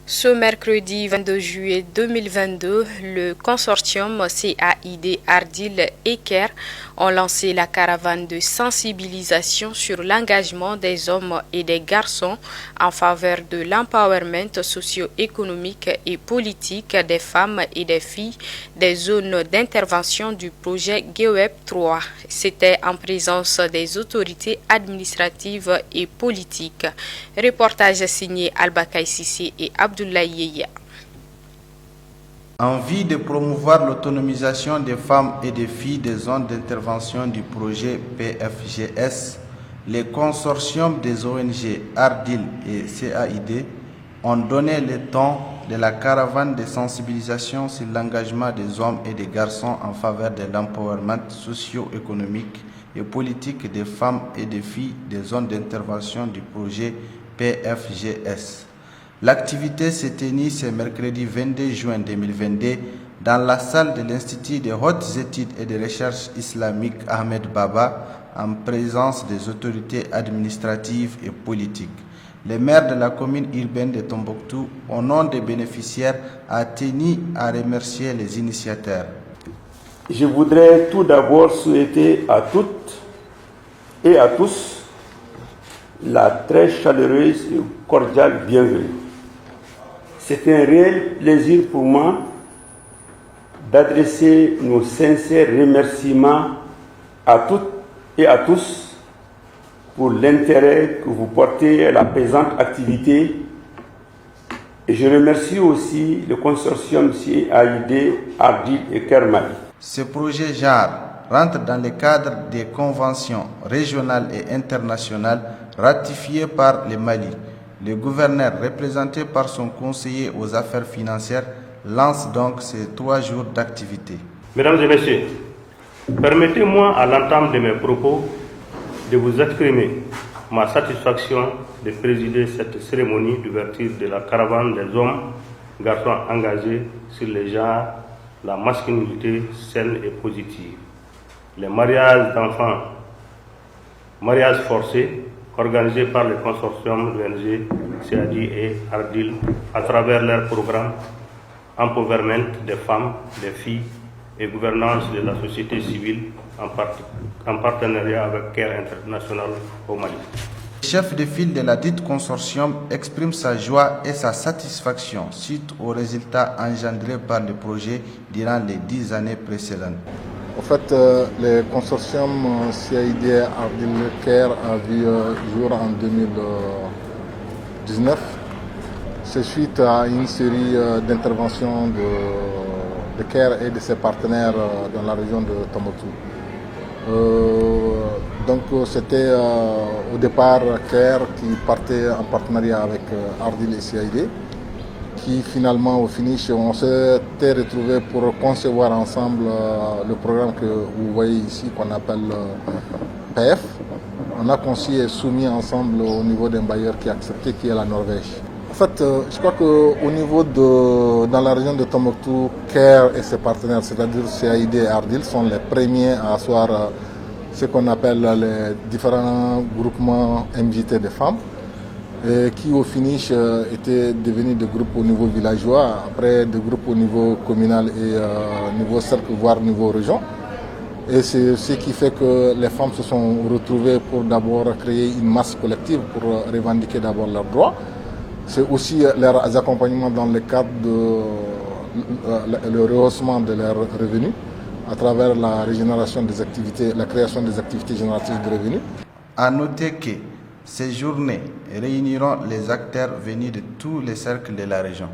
Ce mercredi 22 juillet 2022, le consortium CAID Ardil et CARE ont lancé la caravane de sensibilisation sur l'engagement des hommes et des garçons en faveur de l'empowerment socio-économique et politique des femmes et des filles des zones d'intervention du projet GEWEB 3. C'était en présence des autorités administratives et politiques. Reportage signé Albakaï Sissi et Abdoulaye Yeya. En vue de promouvoir l'autonomisation des femmes et des filles des zones d'intervention du projet PFGS, les consortiums des ONG Ardil et CAID ont donné le ton de la caravane de sensibilisation sur l'engagement des hommes et des garçons en faveur de l'empowerment socio-économique et politique des femmes et des filles des zones d'intervention du projet PFGS. L'activité s'est tenue ce mercredi 22 juin 2022 dans la salle de l'Institut de hautes études et de recherche islamique Ahmed Baba en présence des autorités administratives et politiques. Le maire de la commune urbaine de Tombouctou, au nom des bénéficiaires, a tenu à remercier les initiateurs. Je voudrais tout d'abord souhaiter à toutes et à tous la très chaleureuse et cordiale bienvenue. C'est un réel plaisir pour moi d'adresser nos sincères remerciements à toutes et à tous pour l'intérêt que vous portez à la présente activité. Et je remercie aussi le consortium CAID, Ardil et Kermali. Ce projet JAR rentre dans le cadre des conventions régionales et internationales ratifiées par le Mali. Le gouverneur, représenté par son conseiller aux affaires financières, lance donc ces 3 jours d'activité. Mesdames et messieurs, permettez-moi à l'entame de mes propos de vous exprimer ma satisfaction de présider cette cérémonie d'ouverture de la caravane des hommes, garçons engagés sur les genres, la masculinité saine et positive, les mariages d'enfants, mariages forcés, organisés par le consortium de l'ONG CAID et Ardil à travers leur programme Empowerment des femmes, des filles et gouvernance de la société civile en partenariat avec CARE International au Mali. Le chef de file de la dite consortium exprime sa joie et sa satisfaction suite aux résultats engendrés par le projet durant les 10 années précédentes. En fait, le consortium CAID Ardil CARE a vu jour en 2019. C'est suite à une série d'interventions de CARE et de ses partenaires dans la région de Tombouctou. Donc c'était au départ CARE qui partait en partenariat avec Ardil et CAID, qui finalement au finish on s'était retrouvés pour concevoir ensemble le programme que vous voyez ici qu'on appelle PF. On a conçu et soumis ensemble au niveau d'un bailleur qui a accepté, qui est la Norvège. En fait, je crois qu'au niveau dans la région de Tombouctou, CARE et ses partenaires, c'est-à-dire CAID et Ardil, sont les premiers à asseoir ce qu'on appelle les différents groupements MJT de femmes, et qui au finish étaient devenus des groupes au niveau villageois, après des groupes au niveau communal et niveau cercle, voire niveau région. Et c'est ce qui fait que les femmes se sont retrouvées pour d'abord créer une masse collective pour revendiquer d'abord leurs droits. C'est aussi leurs accompagnements dans le cadre de le rehaussement de leurs revenus à travers la régénération des activités, la création des activités génératrices de revenus. À noter que ces journées réuniront les acteurs venus de tous les cercles de la région.